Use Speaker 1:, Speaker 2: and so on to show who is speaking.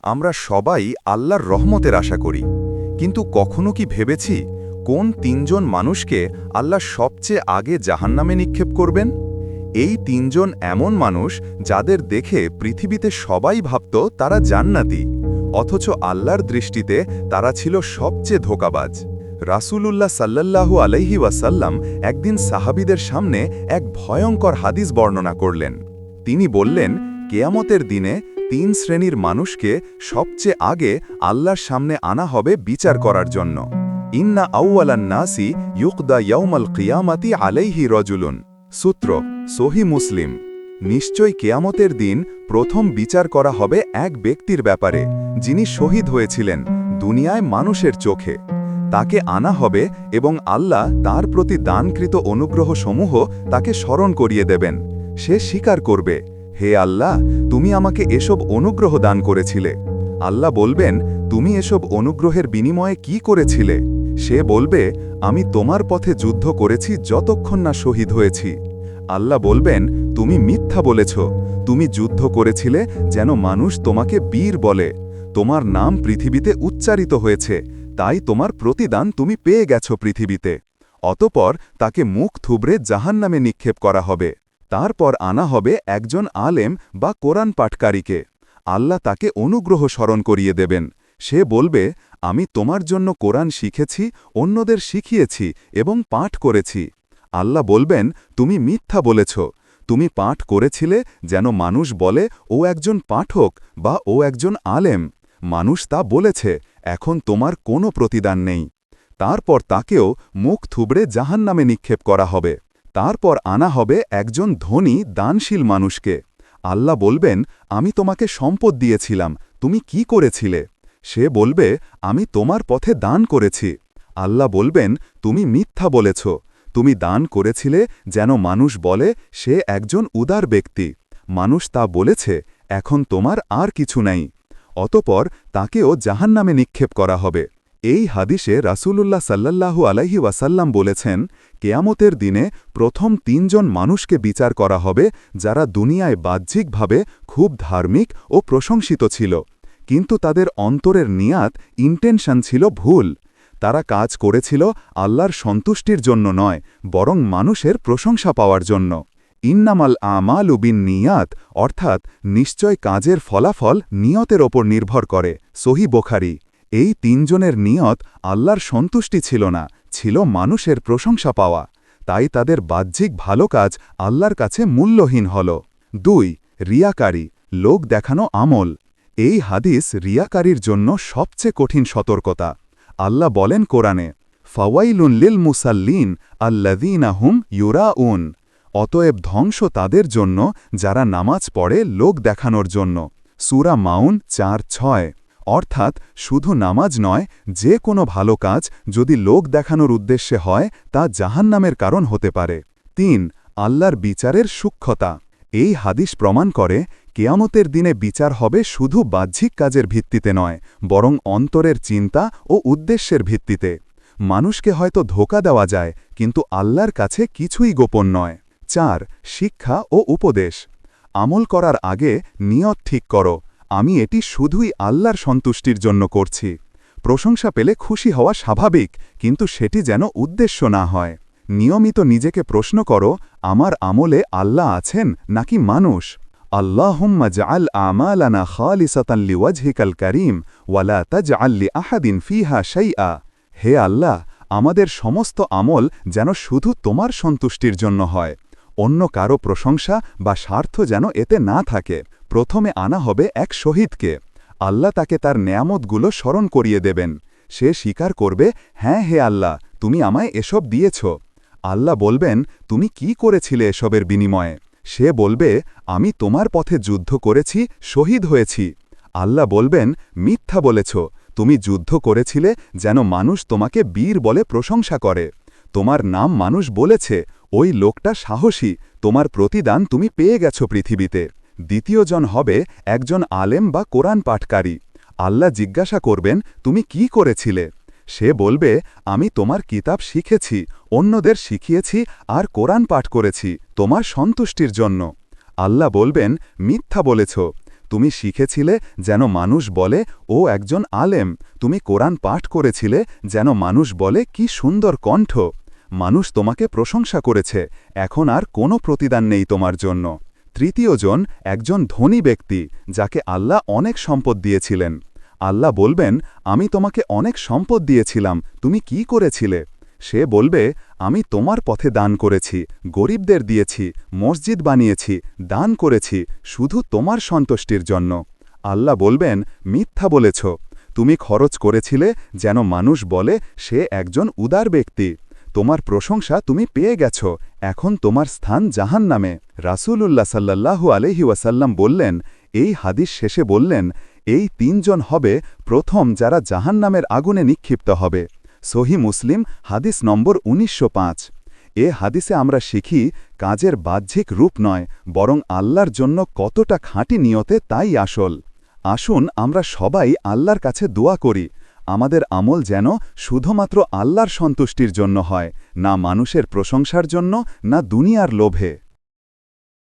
Speaker 1: আমরা সবাই আল্লাহর রহমতের আশা করি, কিন্তু কখনো কি ভেবেছি কোন তিনজন মানুষকে আল্লাহ সবচেয়ে আগে জাহান্নামে নিক্ষেপ করবেন? এই তিনজন এমন মানুষ যাদের দেখে পৃথিবীতে সবাই ভাবত তারা জান্নাতি, অথচ আল্লাহর দৃষ্টিতে তারা ছিল সবচেয়ে ধোঁকাবাজ। রাসূলুল্লাহ সাল্লাল্লাহু আলাইহি ওয়াসাল্লাম একদিন সাহাবীদের সামনে এক ভয়ঙ্কর হাদিস বর্ণনা করলেন। তিনি বললেন, কেয়ামতের দিনে তিন শ্রেণীর মানুষকে সবচেয়ে আগে আল্লাহর সামনে আনা হবে বিচার করার জন্য। ইন্না আউয়ালান নাসি ইউকদা ইয়াউমাল কিয়ামাতি আলাইহি রজুলুন। সূত্র সহি মুসলিম। নিশ্চয় কেয়ামতের দিন প্রথম বিচার করা হবে এক ব্যক্তির ব্যাপারে, যিনি শহীদ হয়েছিলেন দুনিয়ায় মানুষের চোখে। তাকে আনা হবে এবং আল্লাহ তার প্রতি দানকৃত অনুগ্রহসমূহ তাকে স্মরণ করিয়ে দেবেন। সে স্বীকার করবে, হে আল্লাহ, তুমি আমাকে এসব অনুগ্রহ দান করেছিলে। আল্লাহ বলবেন, তুমি এসব অনুগ্রহের বিনিময়ে কি করেছিলে? সে বলবে, আমি তোমার পথে যুদ্ধ করেছি যতক্ষণ না শহীদ হয়েছি। আল্লাহ বলবেন, তুমি মিথ্যা বলেছ, তুমি যুদ্ধ করেছিলে যেন মানুষ তোমাকে বীর বলে। তোমার নাম পৃথিবীতে উচ্চারিত হয়েছে, তাই তোমার প্রতিদান তুমি পেয়ে গেছো পৃথিবীতে। অতঃপর তাকে মুখ থুবড়ে জাহান্নামে নিক্ষেপ করা হবে। তারপর আনা হবে একজন আলেম বা কোরআন পাঠকারীকে। আল্লাহ তাকে অনুগ্রহ স্মরণ করিয়ে দেবেন। সে বলবে, আমি তোমার জন্য কোরআন শিখেছি, অন্যদের শিখিয়েছি এবং পাঠ করেছি। আল্লাহ বলবেন, তুমি মিথ্যা বলেছ, তুমি পাঠ করেছিলে যেন মানুষ বলে ও একজন পাঠক বা ও একজন আলেম। মানুষ তা বলেছে, এখন তোমার কোনো প্রতিদান নেই। তারপর তাকেও মুখ থুবড়ে জাহান্নামে নিক্ষেপ করা হবে। তারপর আনা হবে একজন ধনী দানশীল মানুষকে। আল্লাহ বলবেন, আমি তোমাকে সম্পদ দিয়েছিলাম, তুমি কি করেছিলে? সে বলবে, আমি তোমার পথে দান করেছি। আল্লাহ বলবেন, তুমি মিথ্যা বলেছ, তুমি দান করেছিলে যেন মানুষ বলে সে একজন উদার ব্যক্তি। মানুষ তা বলেছে, এখন তোমার আর কিছু নাই। অতঃপর তাকেও জাহান্নামে নিক্ষেপ করা হবে। এই হাদিসে রাসূলুল্লাহ সাল্লাল্লাহু আলাইহি ওয়াসাল্লাম বলেছেন, কেয়ামতের দিনে প্রথম তিনজন মানুষকে বিচার করা হবে যারা দুনিয়ায় বাহ্যিকভাবে খুব ধার্মিক ও প্রশংসিত ছিল, কিন্তু তাদের অন্তরের নিয়াত ইন্টেনশন ছিল ভুল। তারা কাজ করেছিল আল্লাহর সন্তুষ্টির জন্য নয়, বরং মানুষের প্রশংসা পাওয়ার জন্য। ইন্নামাল আমালু বিন্নিয়াত, অর্থাৎ নিশ্চয় কাজের ফলাফল নিয়তের ওপর নির্ভর করে। সহি বুখারী। এই তিনজনের নিয়ত আল্লাহর সন্তুষ্টি ছিল না, ছিল মানুষের প্রশংসা পাওয়া। তাই তাদের বাহ্যিক ভালো কাজ আল্লাহর কাছে মূল্যহীন হল। ২. রিয়াকারী, লোক দেখানো আমল। এই হাদিস রিয়াকারীর জন্য সবচেয়ে কঠিন সতর্কতা। আল্লাহ বলেন কোরআনে, ফাওয়াইলুন লিল মুসাল্লিন আল্লাযীনা হুম ইউরাউন। অতএব ধ্বংস তাদের জন্য যারা নামাজ পড়ে লোক দেখানোর জন্য। সূরা মাউন ৪:৬। অর্থাৎ শুধু নামাজ নয়, যে কোনো ভালো কাজ যদি লোক দেখানোর উদ্দেশ্যে হয় তা জাহান্নামের কারণ হতে পারে। ৩. আল্লাহর বিচারের সূক্ষ্মতা। এই হাদিস প্রমাণ করে, কেয়ামতের দিনে বিচার হবে শুধু বাহ্যিক কাজের ভিত্তিতে নয়, বরং অন্তরের চিন্তা ও উদ্দেশ্যের ভিত্তিতে। মানুষকে হয়তো ধোঁকা দেওয়া যায়, কিন্তু আল্লাহর কাছে কিছুই গোপন নয়। ৪. শিক্ষা ও উপদেশ। আমল করার আগে নিয়ত ঠিক করো, আমি এটি শুধুই আল্লাহর সন্তুষ্টির জন্য করছি। প্রশংসা পেলে খুশি হওয়া স্বাভাবিক, কিন্তু সেটি যেন উদ্দেশ্য না হয়। নিয়মিত নিজেকে প্রশ্ন করো, আমার আমলে আল্লাহ আছেন নাকি মানুষ? আল্লাহুম্মা জাআল আমালানা খালিসাতান লিওয়াজহিকাল কারীম ওয়ালা তাজআল লিআহাদিন ফিহা শাইআ। হে আল্লাহ, আমাদের সমস্ত আমল যেন শুধু তোমার সন্তুষ্টির জন্য হয়। অন্য কারো প্রশংসা বা স্বার্থ যেন এতে না থাকে। প্রথমে আনা হবে এক শহীদকে। আল্লাহ তাকে তার নেয়ামতগুলো স্মরণ করিয়ে দেবেন। সে স্বীকার করবে, হ্যাঁ হে আল্লাহ, তুমি আমায় এসব দিয়েছ। আল্লাহ বলবেন, তুমি কি করেছিলে এসবের বিনিময়ে? সে বলবে, আমি তোমার পথে যুদ্ধ করেছি, শহীদ হয়েছি। আল্লাহ বলবেন, মিথ্যা বলেছ, তুমি যুদ্ধ করেছিলে যেন মানুষ তোমাকে বীর বলে প্রশংসা করে। তোমার নাম মানুষ বলেছে, ওই লোকটা সাহসী, তোমার প্রতিদান তুমি পেয়ে গেছো পৃথিবীতে। দ্বিতীয়জন হবে একজন আলেম বা কোরআন পাঠকারী। আল্লাহ জিজ্ঞাসা করবেন, তুমি কি করেছিলে? সে বলবে, আমি তোমার কিতাব শিখেছি, অন্যদের শিখিয়েছি আর কোরআন পাঠ করেছি তোমার সন্তুষ্টির জন্য। আল্লাহ বলবেন, মিথ্যা বলেছ, তুমি শিখেছিলে যেন মানুষ বলে ও একজন আলেম, তুমি কোরআন পাঠ করেছিলে যেন মানুষ বলে কি সুন্দর কণ্ঠ। মানুষ তোমাকে প্রশংসা করেছে, এখন আর কোনো প্রতিদান নেই তোমার জন্য। তৃতীয় জন একজন ধনী ব্যক্তি, যাকে আল্লাহ অনেক সম্পদ দিয়েছিলেন। আল্লাহ বলবেন, আমি তোমাকে অনেক সম্পদ দিয়েছিলাম, তুমি কি করেছিলে? সে বলবে, আমি তোমার পথে দান করেছি, গরিবদের দিয়েছি, মসজিদ বানিয়েছি, দান করেছি, শুধু তোমার সন্তুষ্টির জন্য। আল্লাহ বলবেন, মিথ্যা বলেছ, তুমি খরচ করেছিলে যেন মানুষ বলে সে একজন উদার ব্যক্তি। তোমার প্রশংসা তুমি পেয়ে গেছ, এখন তোমার স্থান জাহান্নামে। রাসূলুল্লাহ সাল্লাল্লাহু আলাইহি ওয়াসাল্লাম বললেন, এই হাদিস শেষে বললেন, এই তিনজন হবে প্রথম যারা জাহান্নামের আগুনে নিক্ষিপ্ত হবে। সহি মুসলিম হাদিস নম্বর 1905। এ হাদিসে আমরা শিখি, কাজের বাহ্যিক রূপ নয়, বরং আল্লাহর জন্য কতটা খাঁটি নিয়তে তাই আসল। আসুন আমরা সবাই আল্লাহর কাছে দোয়া করি, আমাদের আমল যেন শুধুমাত্র আল্লাহর সন্তুষ্টির জন্য হয়, না মানুষের প্রশংসার জন্য, না দুনিয়ার লোভে।